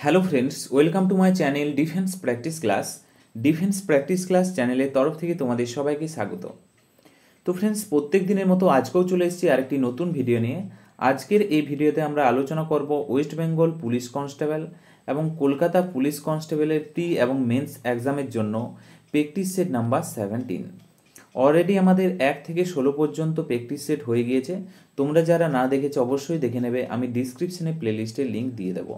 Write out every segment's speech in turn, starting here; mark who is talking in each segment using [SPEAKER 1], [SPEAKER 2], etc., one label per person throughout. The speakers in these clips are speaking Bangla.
[SPEAKER 1] Hello friends, welcome to my channel defence practice class. Defence practice class চ্যানেলের তরফ থেকে তোমাদের সবাইকে স্বাগত। তো ফ্রেন্ডস, প্রত্যেক দিনের মতো আজকেও চলে এসেছি আরেকটি নতুন ভিডিও নিয়ে। আজকের এই ভিডিওতে আমরা আলোচনা করব ওয়েস্ট বেঙ্গল পুলিশ কনস্টেবল এবং কলকাতা পুলিশ কনস্টেবলের প্রি এবং মেন্স এক্সামের জন্য প্র্যাকটিস সেট নাম্বার 17। অলরেডি আমাদের 1 থেকে 16 পর্যন্ত প্র্যাকটিস সেট হয়ে গিয়েছে। তোমরা যারা না দেখেছো অবশ্যই দেখে নেবে, আমি ডিসক্রিপশনে প্লেলিস্টের লিঙ্ক দিয়ে দেবো।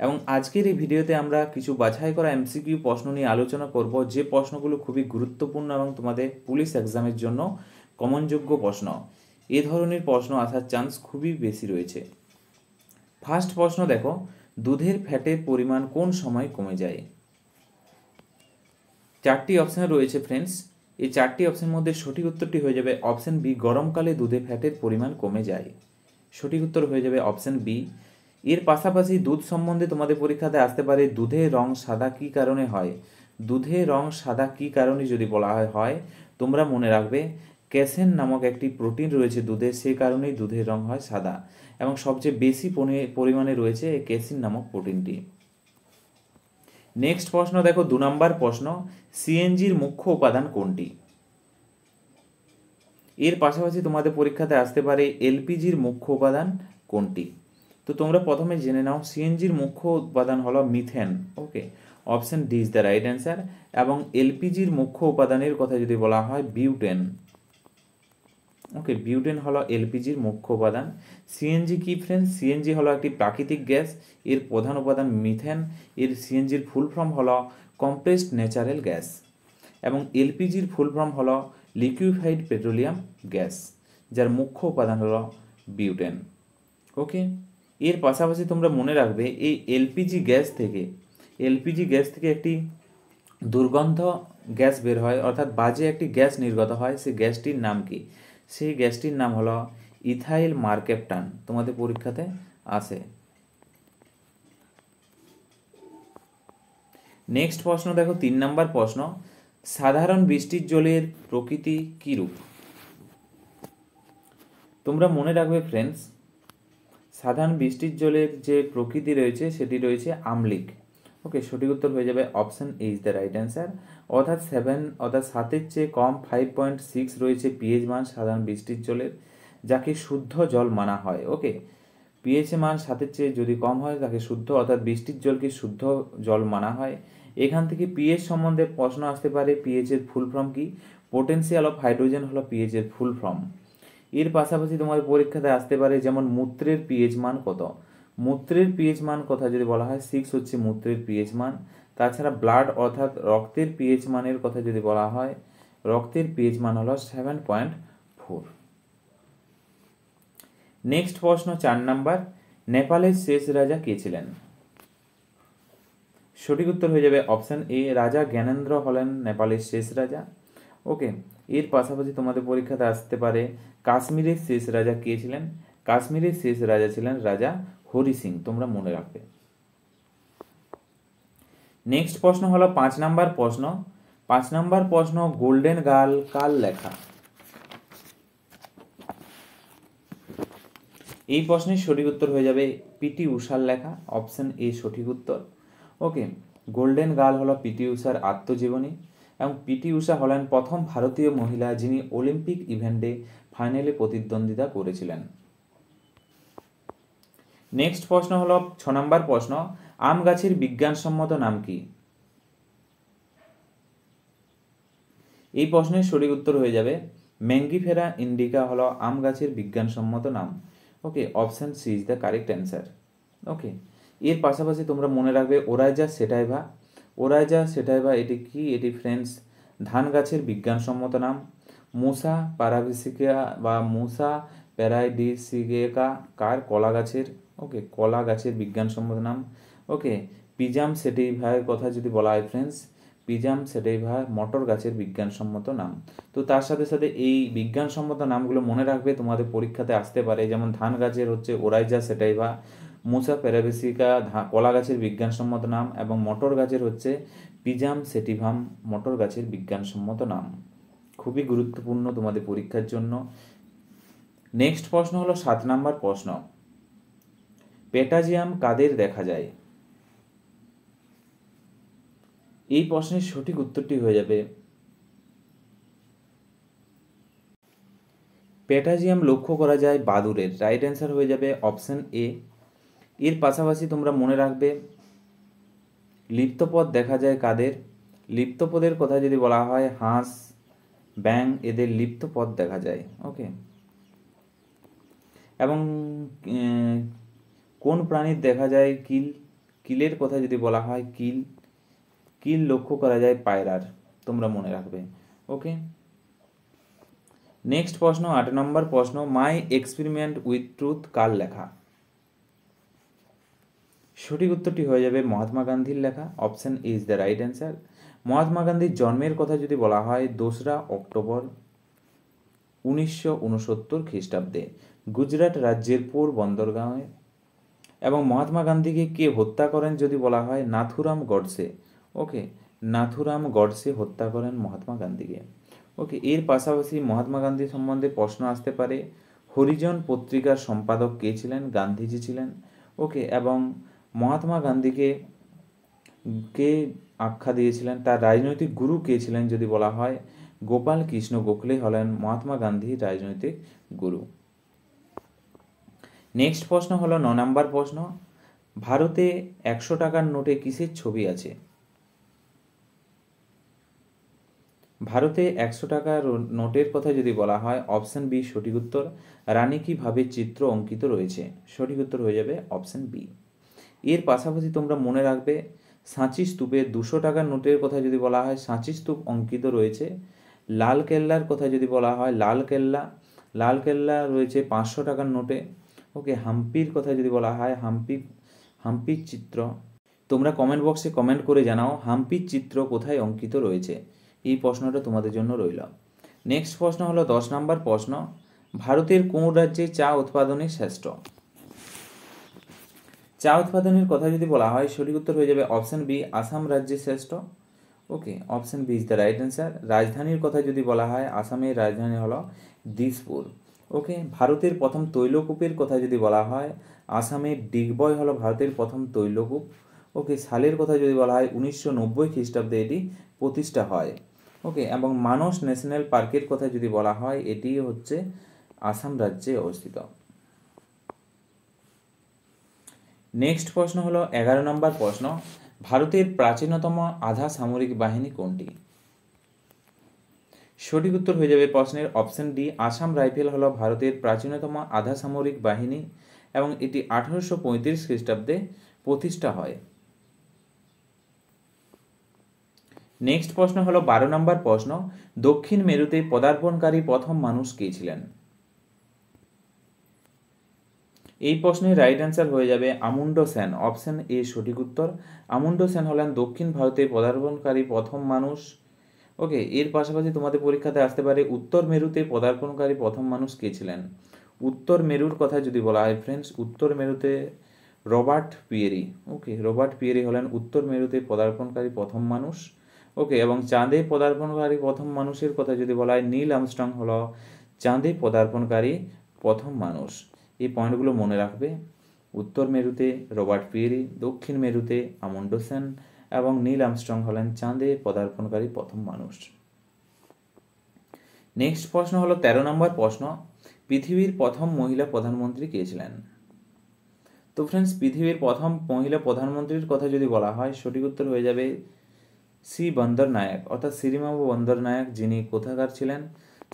[SPEAKER 1] এবং আজকের এই ভিডিওতে আমরা কিছু বাছাই করা এমসিকিউ প্রশ্ন নিয়ে আলোচনা করব, যে প্রশ্নগুলো খুবই গুরুত্বপূর্ণ এবং তোমাদের পুলিশ এক্সামের জন্য কমনযোগ্য প্রশ্ন। এ ধরনের প্রশ্ন আসার চান্স খুবই বেশি রয়েছে। ফার্স্ট প্রশ্ন দেখো, দুধের ফ্যাটের পরিমাণ কোন সময় কমে যায়? চারটি অপশন রয়েছে ফ্রেন্ডস। এই চারটি অপশনের মধ্যে সঠিক উত্তরটি হয়ে যাবে অপশন বি, গরমকালে দুধে ফ্যাটের পরিমাণ কমে যায়। সঠিক উত্তর হয়ে যাবে অপশন বি। এর পাশাপাশি দুধ সম্বন্ধে তোমাদের পরীক্ষাতে আসতে পারে, দুধের রং সাদা কী কারণে হয়? দুধের রং সাদা কী কারণে যদি বলা হয় তোমরা মনে রাখবে ক্যাসেন নামক একটি প্রোটিন রয়েছে দুধে, সেই কারণেই দুধের রং হয় সাদা এবং সবচেয়ে বেশি পরিমাণে রয়েছে এই ক্যাসিন নামক প্রোটিনটি। নেক্সট প্রশ্ন দেখো, 2 নম্বর প্রশ্ন, সিএনজির মুখ্য উপাদান কোনটি? এর পাশাপাশি তোমাদের পরীক্ষাতে আসতে পারে এলপিজির মুখ্য উপাদান কোনটি? তো তোমরা প্রথমে জেনে নাও, সিএনজির মুখ্য উপাদান হলো methane. Okay, option D is the right answer. এবং এলপিজির মুখ্য উপাদানের কথা যদি বলা হয় বিউটেন। ওকে, বিউটেন হলো এলপিজির মুখ্য উপাদান। সিএনজি কি ফ্রেন্ডস? সিএনজি হলো একটি প্রাকৃতিক গ্যাস, এর প্রধান উপাদান মিথেন। এর সিএনজির ফুল ফর্ম হলো কম্প্রেসড ন্যাচারাল গ্যাস। এবং এলপিজির ফুল ফর্ম হলো লিকুইফাইড পেট্রোলিয়াম গ্যাস, যার মুখ্য উপাদান হলো বিউটেন। ওকে, এর পাশাপাশি তোমরা মনে রাখবে এই এলপিজি গ্যাস থেকে একটি দুর্গন্ধ গ্যাস বের হয়, অর্থাৎ বাজে একটি গ্যাস নির্গত হয়। সেই গ্যাসটির নাম কি? সেই গ্যাসটির নাম হলো ইথাইল মার্কেপটান। তোমাদের পরীক্ষাতে আসে। নেক্সট প্রশ্ন দেখো, 3 নম্বর প্রশ্ন, সাধারণ বৃষ্টির জলের প্রকৃতি কিরূপ? তোমরা মনে রাখবে ফ্রেন্ডস, সাধারণ বৃষ্টির জলের যে প্রকৃতি রয়েছে সেটি রয়েছে আম্লিক। ওকে, সঠিক উত্তর হয়ে যাবে option A is the right answer. অর্থাৎ 7 চেয়ে কম 5.6 রয়েছে পিএইচ মান সাধারণ বৃষ্টির জলের, যাকে শুদ্ধ জল মানা হয়। ওকে, পিএইচ মান 7 চেয়ে যদি কম হয় তাকে শুদ্ধ, অর্থাৎ বৃষ্টির জলকে শুদ্ধ জল মানা হয়। এখান থেকে পিএইচ সম্বন্ধে প্রশ্ন আসতে পারে, পিএইচ এর ফুল ফর্ম কি? পোটেনশিয়াল অফ হাইড্রোজেন হলো পিএইচ এর ফুল ফর্ম। এর পাশাপাশি তোমাদের পরীক্ষাতে আসতে পারে যেমন মূত্রের পিএইচ মান কত? মূত্রের পিএইচ মান কথা যদি বলা হয় 6 হচ্ছে মূত্রের পিএইচ মান। তাছাড়া ব্লাড অর্থাৎ রক্তের পিএইচ মানের কথা যদি বলা হয়, রক্তের পিএইচ মান হলো 7.4। নেক্সট প্রশ্ন 4 নাম্বার, নেপালের শেষ রাজা কে ছিলেন? সঠিক উত্তর হয়ে যাবে অপশন এ, রাজা জ্ঞানেন্দ্র হলেন নেপালের শেষ রাজা। ওকে, এর পাশাপাশি তোমাদের পরীক্ষাতে আসতে পারে কাশ্মীরের শেষ রাজা কে ছিলেন? কাশ্মীরের শেষ রাজা ছিলেন রাজা হরি সিং। তোমরা মনে রাখবে। নেক্সট প্রশ্ন হলো 5 নাম্বার প্রশ্ন। 5 নাম্বার প্রশ্ন, গোল্ডেন গার্ল কার লেখা? এই প্রশ্নের সঠিক উত্তর হয়ে যাবে পিটি ঊষার লেখা। অপশন এ সঠিক উত্তর। ওকে, গোল্ডেন গার্ল হলো পিটি ঊষার আত্মজীবনী এবং পিটি ঊষা হলেন প্রথম ভারতীয় মহিলা যিনি অলিম্পিক ইভেন্টে ফাইনালে প্রতিদ্বন্দ্বিতা করেছিলেন। নেক্সট প্রশ্ন হলো 6 নম্বর প্রশ্ন, আম গাছের বিজ্ঞানসম্মত নাম কি? এই প্রশ্নের সঠিক উত্তর হয়ে যাবে ম্যাঙ্গিফেরা ইন্ডিকা হলো আম গাছের বিজ্ঞানসম্মত নাম। Okay, option C is the correct answer. Okay, এর পাশাপাশি তোমরা মনে রাখবে ওরাইজা সেটাইভা। ওরাইজা সেটাইভা এটি কি? এটি ফ্রেন্ডস ধান গাছের বিজ্ঞানসম্মত নাম। মুসা প্যারাভিসিকা বা মুসা প্যারাইডিসিগেকা কার? কলা গাছের। ওকে, কলা গাছের বিজ্ঞানসম্মত নাম। ওকে, পিজাম সেটিভার কথা যদি বলা হয় ফ্রেন্ডস, পিজাম সেটিভা মটর গাছের বিজ্ঞানসম্মত নাম। তো তার সাথে সাথে এই বিজ্ঞানসম্মত নামগুলো মনে রাখবে, তোমাদের পরীক্ষাতে আসতে পারে। যেমন ধান গাছের হচ্ছে ওরাইজা সেটাইভা, মুসা প্যারাভিসিকা কলা গাছের বিজ্ঞানসম্মত নাম, এবং মটর গাছের হচ্ছে পিজাম সেটিভাম মটর গাছের বিজ্ঞানসম্মত নাম। খুবই গুরুত্বপূর্ণ তোমাদের পরীক্ষার জন্য। নেক্সট প্রশ্ন হলো 7 নাম্বার প্রশ্ন, পেটাজিয়াম কাদের দেখা যায়? এই প্রশ্নের সঠিক উত্তরটি হয়ে যাবে পেটাজিয়াম লক্ষ্য করা যায় বাদুড়ের। রাইট অ্যান্সার হয়ে যাবে অপশন এ। এর পাশাপাশি তোমরা মনে রাখবে লিপ্তপদ দেখা যায় কাদের? লিপ্তপদের কথা যদি বলা হয় হাঁস, ব্যাঙ, এদের লিপ্তপদ দেখা যায়। ওকে, এবং কোন প্রাণীর দেখা যায় কিল? কিলের কথা যদি বলা হয় কিল লক্ষ্য করা যায় পায়রার, তোমরা মনে রাখবে। ওকে, নেক্সট প্রশ্ন 8 নম্বর প্রশ্ন, মাই এক্সপেরিমেন্ট উইথ ট্রুথ কার লেখা? সঠিক উত্তরটি হয়ে যাবে মহাত্মা গান্ধীর লেখা। Option A is the right answer. Mahatma গান্ধীর জন্মের কথা যদি বলা হয় 2রা অক্টোবর 1969 খ্রিস্টাব্দে গুজরাট রাজ্যের পোরবন্দরগাঁওয়ে। এবং মহাত্মা গান্ধীকে কে হত্যা করেন যদি বলা হয় নাথুরাম গডসে। ওকে, নাথুরাম গডসে হত্যা করেন মহাত্মা গান্ধীকে। ওকে, এর পাশাপাশি মহাত্মা গান্ধী সম্বন্ধে প্রশ্ন আসতে পারে হরিজন পত্রিকার সম্পাদক কে ছিলেন? গান্ধীজি ছিলেন। ওকে, এবং মহাত্মা গান্ধীকে কে আখ্যা দিয়েছিলেন, তার রাজনৈতিক গুরু কে ছিলেন যদি বলা হয় গোপাল কৃষ্ণ গোখলে হলেন মহাত্মা গান্ধীর রাজনৈতিক গুরু। নেক্সট প্রশ্ন হলো 9 নম্বর প্রশ্ন, ভারতে 100 টাকার নোটে কিসের ছবি আছে? ভারতে 100 টাকার নোটের কথা যদি বলা হয় অপশন বি সঠিক উত্তর, রানী কি ভাবে চিত্র অঙ্কিত রয়েছে। সঠিক উত্তর হয়ে যাবে অপশন বি। এর পাশাপাশি তোমরা মনে রাখবে সাঁচি স্তূপে 200 টাকার নোটের কথা যদি বলা হয় সাঁচি স্তূপ অঙ্কিত রয়েছে। লাল কেল্লার কথা যদি বলা হয় লাল কেল্লা রয়েছে 500 টাকার নোটে। ওকে, হাম্পির কথা যদি বলা হয় হাম্পির চিত্র, তোমরা কমেন্ট বক্সে কমেন্ট করে জানাও হাম্পির চিত্র কোথায় অঙ্কিত রয়েছে। এই প্রশ্নটা তোমাদের জন্য রইল। নেক্সট প্রশ্ন হলো 10 নম্বর প্রশ্ন, ভারতের কোন রাজ্যে চা উৎপাদনে শ্রেষ্ঠ? চা উৎপাদনের কথা যদি বলা হয় সঠিক উত্তর হয়ে যাবে অপশন বি আসাম রাজ্যে শ্রেষ্ঠ। Okay, option B is the right answer. রাজধানীর কথা যদি বলা হয় আসামের রাজধানী হলো দিসপুর। ওকে, ভারতের প্রথম তৈলকূপের কথা যদি বলা হয় আসামের ডিগবয় হলো ভারতের প্রথম তৈলকূপ। ওকে, সালের কথা যদি বলা হয় 1990 খ্রিস্টাব্দে এটি প্রতিষ্ঠা হয়। ওকে, এবং মানস ন্যাশনাল পার্কের কথা যদি বলা হয় এটি হচ্ছে আসাম রাজ্যে অবস্থিত। নেক্সট প্রশ্ন হলো 11 নম্বর প্রশ্ন, ভারতের প্রাচীনতম আধা সামরিক বাহিনী কোনটি? সঠিক উত্তর হয়ে যাবে প্রশ্নের অপশন ডি আসাম রাইফেল হলো ভারতের প্রাচীনতম আধা সামরিক বাহিনী এবং এটি 1835 খ্রিস্টাব্দে প্রতিষ্ঠা হয়। নেক্সট প্রশ্ন হলো 12 নম্বর প্রশ্ন, দক্ষিণ মেরুতে পদার্পণকারী প্রথম মানুষ কে ছিলেন? এই প্রশ্নের রাইট অ্যান্সার হয়ে যাবে আমুন্ডো সেন। অপশন এ সঠিক উত্তর। আমুন্ডো সেন হলেন দক্ষিণ ভারতে পদার্পণকারী প্রথম মানুষ। ওকে, এর পাশাপাশি তোমাদের পরীক্ষাতে আসতে পারে উত্তর মেরুতে পদার্পণকারী প্রথম মানুষ কে ছিলেন? উত্তর মেরুর কথা যদি বলা হয় ফ্রেন্ডস, উত্তর মেরুতে রবার্ট পিয়েরি। ওকে, রবার্ট পিয়েরি হলেন উত্তর মেরুতে পদার্পণকারী প্রথম মানুষ। ওকে, এবং চাঁদে পদার্পণকারী প্রথম মানুষের কথা যদি বলা হয় নীল আর্মস্ট্রং হলো চাঁদে পদার্পণকারী প্রথম মানুষ। এই পয়েন্টগুলো মনে রাখবে। উত্তর মেরুতে রবার্ট পিয়েরি, দক্ষিণ মেরুতে আমুন্ডো সেন এবং নীল আর্মস্ট্রং হলেন চাঁদে পদার্পণকারী প্রথম মানুষ। নেক্সট প্রশ্ন হলো 13 নম্বর প্রশ্ন, পৃথিবীর প্রথম মহিলা প্রধানমন্ত্রী কে ছিলেন? তো ফ্রেন্ডস, পৃথিবীর প্রথম মহিলা প্রধানমন্ত্রীর কথা যদি বলা হয় সঠিক উত্তর হয়ে যাবে সি বন্দর নায়ক, অর্থাৎ শ্রীমাবু বন্দর নায়ক, যিনি কোথাকার ছিলেন?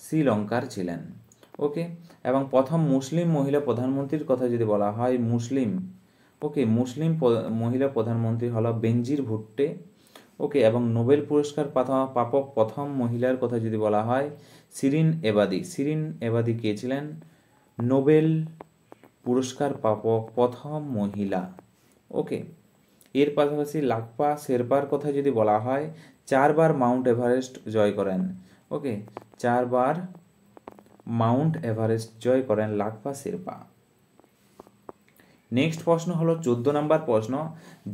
[SPEAKER 1] শ্রীলঙ্কার ছিলেন। ওকে, এবং প্রথম মুসলিম মহিলা প্রধানমন্ত্রীর কথা যদি বলা হয় মুসলিম মহিলা প্রধানমন্ত্রী হলো বেনজির ভুট্টো। ওকে, এবং নোবেল পুরস্কার প্রাপক প্রথম মহিলার কথা যদি বলা হয় শিরিন এবাদি কে ছিলেন? নোবেল পুরস্কার প্রাপক প্রথম মহিলা। ওকে, এর পাশাপাশি লাকপা শেরপার কথা যদি বলা হয় 4 বার মাউন্ট এভারেস্ট জয় করেন। ওকে, 4 বার মাউন্ট এভারেস্ট জয় করেন লাকপা শেরপা। নেক্সট প্রশ্ন হলো 14 নম্বর প্রশ্ন,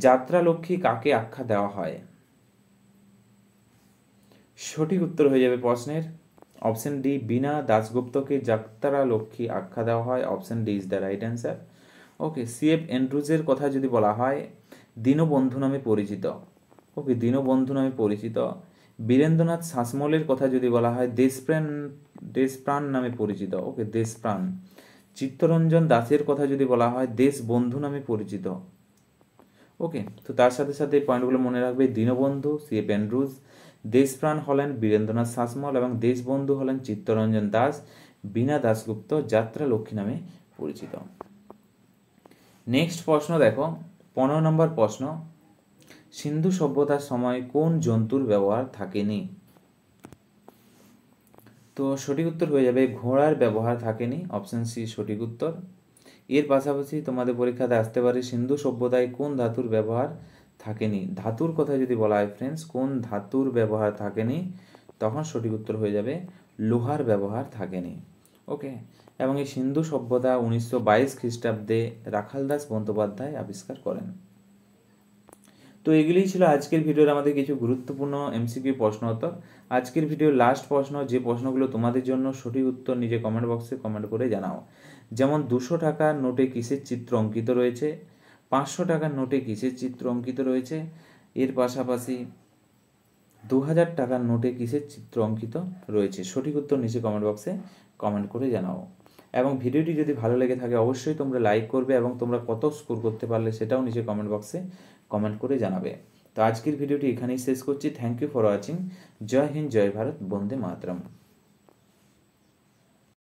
[SPEAKER 1] যাত্রা লক্ষ্মী কাকে আখ্যা দেওয়া হয়? সঠিক উত্তর হয়ে যাবে প্রশ্নের অপশন ডি বীণা দাশগুপ্তকে যাত্রা লক্ষ্মী আখ্যা দেওয়া হয়। Option D is the right answer. Okay, CF অ্যান্ড্রুজের কথা যদি বলা হয় দীনবন্ধু নামে পরিচিত। ওকে, দীনবন্ধু নামে পরিচিত। বীরেন্দ্রনাথ শাসমলের কথা যদি বলা হয়, দেশপ্রাণ নামে পরিচিত। ওকে, দেশপ্রাণ। চিত্তরঞ্জন দাসের কথা যদি বলা হয়, দেশবন্ধু নামে পরিচিত। ওকে, তো তার সাথে সাথে এই পয়েন্টগুলো মনে রাখবে। দীনবন্ধু C.F. অ্যান্ড্রুজ, দেশপ্রাণ হলেন বীরেন্দ্রনাথ শাসমল এবং দেশবন্ধু হলেন চিত্তরঞ্জন দাস। বীণা দাশগুপ্ত যাত্রা লক্ষ্মী নামে পরিচিত। নেক্সট প্রশ্ন দেখো, 15 নম্বর প্রশ্ন, সিন্ধু সভ্যতার সময় কোন জন্তুর ব্যবহার থাকেনি? তো সঠিক উত্তর হয়ে যাবে ঘোড়ার ব্যবহার থাকেনি, অপশন সি সঠিক উত্তর। এর পাশাপাশি তোমাদের পরীক্ষাতে আসতে পারে সিন্ধু সভ্যতায় কোন ধাতুর ব্যবহার থাকেনি। ধাতুর কথা যদি বলা হয় ফ্রেন্ডস, কোন ধাতুর ব্যবহার থাকেনি, তখন সঠিক উত্তর হয়ে যাবে লোহার ব্যবহার থাকেনি। ওকে, এবং এই সিন্ধু সভ্যতা 1922 খ্রিস্টাব্দে রাখালদাস বন্দ্যোপাধ্যায় আবিষ্কার করেন। তো এগুলিই ছিল আজকের ভিডিওর আমাদের কিছু গুরুত্বপূর্ণ এমসিকিউ প্রশ্ন উত্তর। আজকের ভিডিওর লাস্ট প্রশ্ন, যে প্রশ্নগুলো তোমাদের জন্য সঠিক উত্তর নিজে কমেন্ট বক্সে কমেন্ট করে জানাও। যেমন 200 টাকার নোটে কিসের চিত্র অঙ্কিত রয়েছে, 500 টাকার নোটে কিসের চিত্র অঙ্কিত রয়েছে, এর পাশাপাশি 2000 টাকার নোটে কিসের চিত্র অঙ্কিত রয়েছে। সঠিক উত্তর নিচে কমেন্ট বক্সে কমেন্ট করে জানাও। এবং ভিডিওটি যদি ভালো লেগে থাকে অবশ্যই তোমরা লাইক করবে এবং তোমরা কত স্কোর করতে পারলে সেটাও নিচে কমেন্ট বক্সে কমেন্ট করে জানাবে। তো আজকের ভিডিওটি এখানেই শেষ করছি। Thank you for watching. জয় হিন্দ, জয় ভারত, বন্দে মাতরম।